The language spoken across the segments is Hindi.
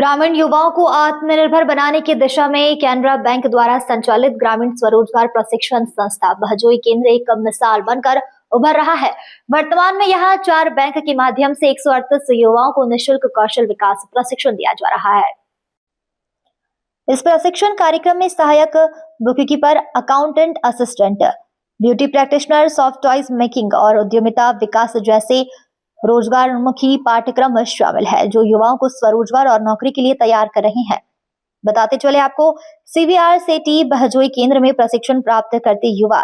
ग्रामीण युवाओं को आत्मनिर्भर बनाने की दिशा में कैनरा बैंक द्वारा संचालित ग्रामीण स्वरोजगार प्रशिक्षण संस्था बहजोई केंद्र एक मिसाल बनकर उभर रहा है। वर्तमान में यहाँ 4 बैंक के माध्यम से 138 युवाओं को निःशुल्क कौशल विकास प्रशिक्षण दिया जा रहा है। इस प्रशिक्षण कार्यक्रम में सहायक bookkeeper, accountant assistant, beauty practitioner, soft toys making और उद्यमिता विकास जैसे रोजगारोन्मुखी पाठ्यक्रम शामिल है, जो युवाओं को स्वरोजगार और नौकरी के लिए तैयार कर रहे हैं। बताते चले आपको, CVRCT बहजोई केंद्र में प्रशिक्षण प्राप्त करते युवा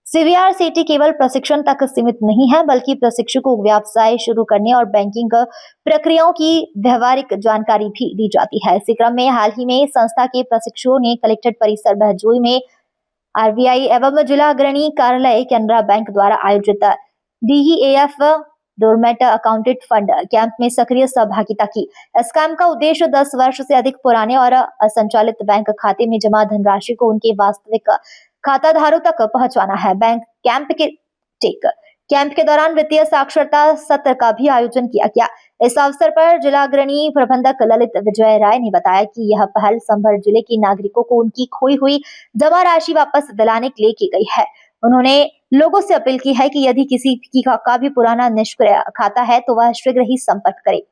CVRCT केवल प्रशिक्षण तक सीमित नहीं है, बल्कि प्रशिक्षकों को व्यवसाय शुरू करने और बैंकिंग प्रक्रियाओं की व्यवहारिक जानकारी भी दी जाती है। इसी क्रम में हाल ही में संस्था के प्रशिक्षुओं ने कलेक्ट्रेट परिसर बहजोई में RBI एवं जिला अग्रणी कार्यालय कैनरा बैंक द्वारा आयोजित DEAF doormat accountant fund camp में सक्रिय सहभागिता की। इस कैंप का उद्देश्य 10 वर्ष से अधिक पुराने और असंचालित बैंक खाते में जमा धनराशि को उनके वास्तविक खाताधारकों तक पहुंचाना है। बैंक कैंप के दौरान वित्तीय साक्षरता सत्र का भी आयोजन किया गया। इस अवसर पर जिला अग्रणी प्रबंधक ललित विजय राय ने बताया कि यह पहल संभल जिले के नागरिकों को उनकी खोई हुई जमा राशि वापस दिलाने के लिए की गई है। उन्होंने लोगों से अपील की है कि यदि किसी का भी पुराना निष्क्रिय खाता है तो वह शीघ्र ही संपर्क करे।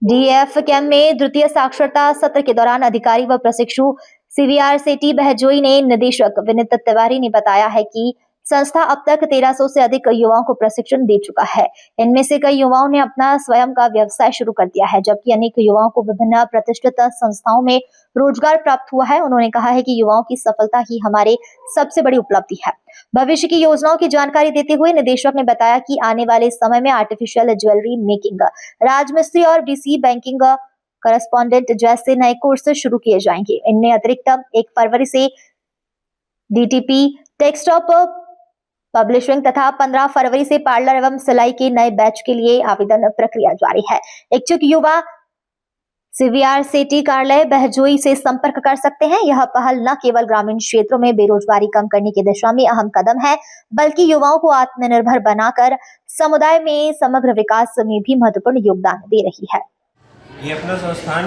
DEAF कैंप में द्वितीय साक्षरता सत्र के दौरान अधिकारी व प्रशिक्षु CVRCT बहजोई ने निदेशक विनीत तिवारी ने बताया है कि संस्था अब तक 1300 से अधिक युवाओं को प्रशिक्षण दे चुका है। इनमें से कई युवाओं ने अपना स्वयं का व्यवसाय शुरू कर दिया है, जबकि अनेक युवाओं को विभिन्न प्रतिष्ठित संस्थाओं में रोजगार प्राप्त हुआ है। उन्होंने कहा है कि युवाओं की सफलता ही हमारे सबसे बड़ी उपलब्धि है। भविष्य की योजनाओं की जानकारी देते हुए निदेशक ने बताया कि आने वाले समय में आर्टिफिशियल ज्वेलरी मेकिंग, राजमिस्त्री और DC बैंकिंग करस्पॉन्डेंट जैसे नए कोर्स शुरू किए जाएंगे। इनमें अतिरिक्त 1 फरवरी से DTP डेस्कटॉप पब्लिशिंग तथा 15 फरवरी से पार्लर एवं सिलाई के नए बैच के लिए आवेदन प्रक्रिया जारी है। इच्छुक युवा CVRCT कार्यालय बहजोई से संपर्क कर सकते हैं। यह पहल न केवल ग्रामीण क्षेत्रों में बेरोजगारी कम करने की दिशा में अहम कदम है, बल्कि युवाओं को आत्मनिर्भर बनाकर समुदाय में समग्र विकास में भी महत्वपूर्ण योगदान दे रही है। ये अपना संस्थान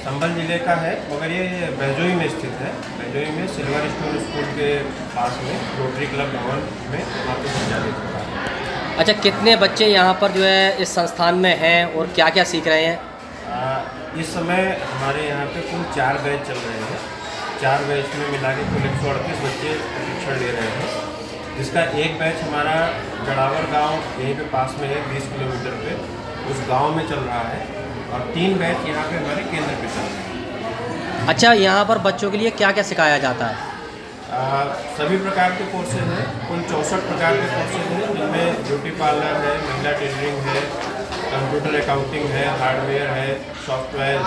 संभल जिले का है, मगर ये बहजोई में स्थित है। बहजोई में सिल्वर स्टोन स्कूल के पास में रोटरी क्लब भवन में वहाँ पर संचालित होता है। अच्छा, कितने बच्चे यहाँ पर जो है इस संस्थान में हैं और क्या क्या सीख रहे हैं? इस समय हमारे यहाँ पे कुल 4 बैच चल रहे हैं। 4 बैच में मिला के कुल 138 बच्चे प्रशिक्षण ले रहे हैं, जिसका एक बैच हमारा जड़ावर गाँव यहीं पे पास में है, 20 किलोमीटर पे उस गाँव में चल रहा है, और 3 बैच यहाँ पे हमारे केंद्र पे चल रहे हैं। अच्छा, यहाँ पर बच्चों के लिए क्या क्या सिखाया जाता है? सभी प्रकार के कोर्सेज हैं, कुल 64 प्रकार के कोर्सेज हैं, जिनमें ब्यूटी पार्लर है, महिला टेलरिंग है, कंप्यूटर अकाउंटिंग है, हार्डवेयर है, सॉफ्टवेयर,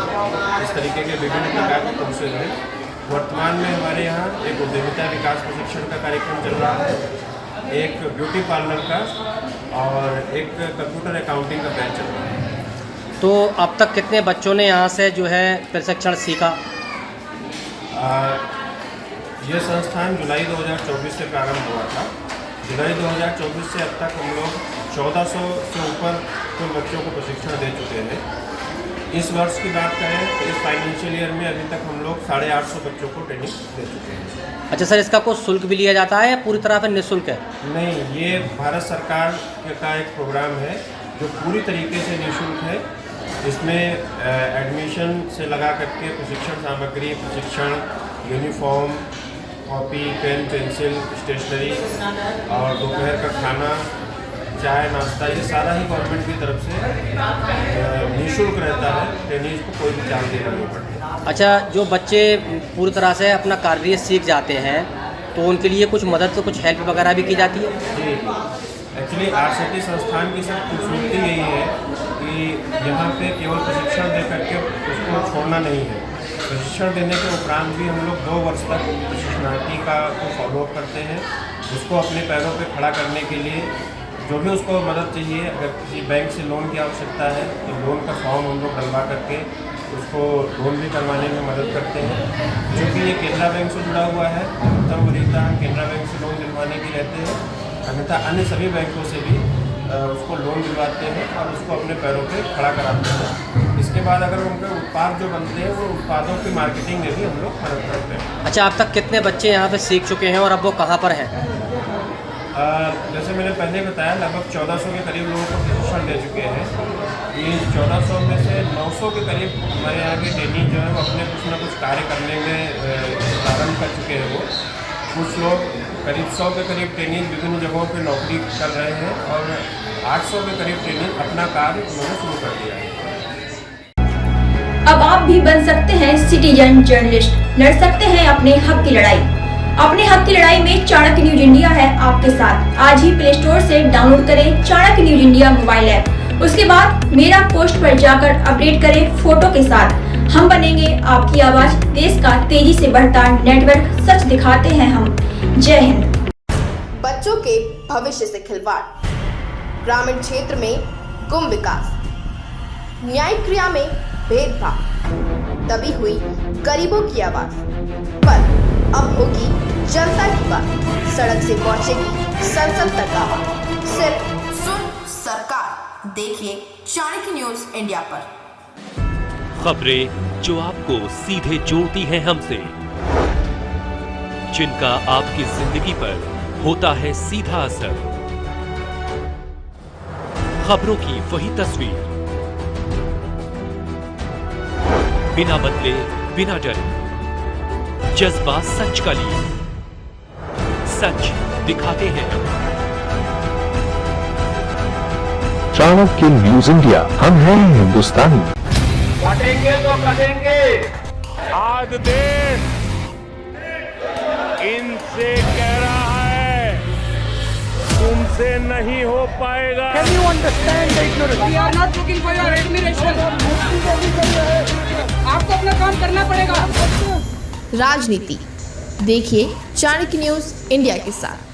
इस तरीके के विभिन्न प्रकार के कोर्सेज हैं। वर्तमान में हमारे यहाँ एक उद्यमिता विकास प्रशिक्षण का कार्यक्रम चल रहा है, एक ब्यूटी पार्लर का और एक कंप्यूटर अकाउंटिंग का बैच चल रहा है। तो अब तक कितने बच्चों ने यहाँ से जो है प्रशिक्षण सीखा? ये संस्थान जुलाई 2024 से प्रारंभ हुआ था। जुलाई 2024 से अब तक हम लोग 1400 से ऊपर कुल बच्चों को प्रशिक्षण दे चुके हैं। इस वर्ष की बात करें तो इस फाइनेंशियल ईयर में अभी तक हम लोग 850 बच्चों को ट्रेनिंग दे चुके हैं। अच्छा सर, इसका कोई शुल्क भी लिया जाता है या पूरी तरह से निःशुल्क है? नहीं, ये भारत सरकार का एक प्रोग्राम है जो पूरी तरीके से निःशुल्क है। इसमें एडमिशन से लगा करके प्रशिक्षण सामग्री, प्रशिक्षण, uniform, copy, pen, pencil, stationery और दोपहर का खाना, चाय, नाश्ता, ये सारा ही गवर्नमेंट की तरफ से निःशुल्क रहता है। ट्रेनिंग को कोई भी चार्ज देना नहीं पड़ता। अच्छा, जो बच्चे पूरी तरह से अपना कार्य सीख जाते हैं तो उनके लिए कुछ मदद, तो कुछ हेल्प वगैरह भी की जाती है? जी, एक्चुअली RCT संस्थान की सब खूबसूरती यही है कि यहाँ पे केवल प्रशिक्षण दे करके उसको छोड़ना नहीं है। प्रशिक्षण देने के उपरांत भी हम लोग 2 वर्ष तक प्रशिक्षणार्थी का फॉलोअप करते हैं। उसको अपने पैरों पे खड़ा करने के लिए जो भी उसको मदद चाहिए, अगर किसी बैंक से लोन की आवश्यकता है तो लोन का फॉर्म हम लोग डलवा करके उसको लोन भी करवाने में मदद करते हैं। क्योंकि ये केनरा बैंक से जुड़ा हुआ है, उत्तम वरीयता हम केनरा बैंक से लोन दिलवाने की रहते हैं, अन्यथा अन्य सभी बैंकों से भी उसको लोन दिलवाते हैं और उसको अपने पैरों पे खड़ा कराते हैं। इसके बाद अगर उनके उत्पाद जो बनते हैं वो उत्पादों की मार्केटिंग में भी हम लोग मदद करते हैं। अच्छा, अब तक कितने बच्चे यहाँ पे सीख चुके हैं और अब वो कहाँ पर हैं? जैसे मैंने पहले बताया, लगभग 1400 के करीब लोगों को प्रशिक्षण दे चुके हैं। ये 1400 में से 900 के करीब हमारे यहाँ के ट्रेनी जो है वो अपने कुछ ना कुछ कार्य करने में प्रारंभ कर चुके हैं। वो कुछ लोग करीब 100 के करीब ट्रेनिंग विभिन्न जगहों पे नौकरी कर रहे हैं और 800 के करीब ट्रेनिंग अपना कार्य उन्होंने शुरू कर दिया है। अब आप भी बन सकते हैं सिटीजन जर्नलिस्ट, लड़ सकते हैं अपने हक की लड़ाई। अपने हक की लड़ाई में चाणक्य न्यूज इंडिया है आपके साथ। आज ही प्ले स्टोर से डाउनलोड करें Chanakya news India mobile app. उसके बाद मेरा पोस्ट पर जाकर अपडेट करें फोटो के साथ। हम बनेंगे आपकी आवाज, देश का तेजी से बढ़ता नेटवर्क, सच दिखाते हैं हम। जय हिंद। बच्चों के भविष्य से खिलवाड़, ग्रामीण क्षेत्र में गुम विकास, न्यायिक क्रिया में भेदभाव, दबी हुई गरीबों की आवाज, पर अब होगी जनता की बात। सड़क से पहुंचेगी संसद तक आवाज। सिर्फ सुन सरकार, देखिए चाणक्य न्यूज इंडिया पर। खबरें जो आपको सीधे जोड़ती हैं हमसे, जिनका आपकी जिंदगी पर होता है सीधा असर। खबरों की वही तस्वीर, बिना बदले बिना डरे, जज्बा सच का लिए, सच दिखाते हैं हम। चाणक्य न्यूज इंडिया, हम हैं हिंदुस्तानी। कटेंगे तो कटेंगे। आज देश इनसे कह रहा है तुमसे नहीं हो पाएगा। Can you understand the ignorance? We are not looking for your admiration. आपको अपना काम करना पड़ेगा। राजनीति देखिए चाणक्य न्यूज इंडिया के साथ।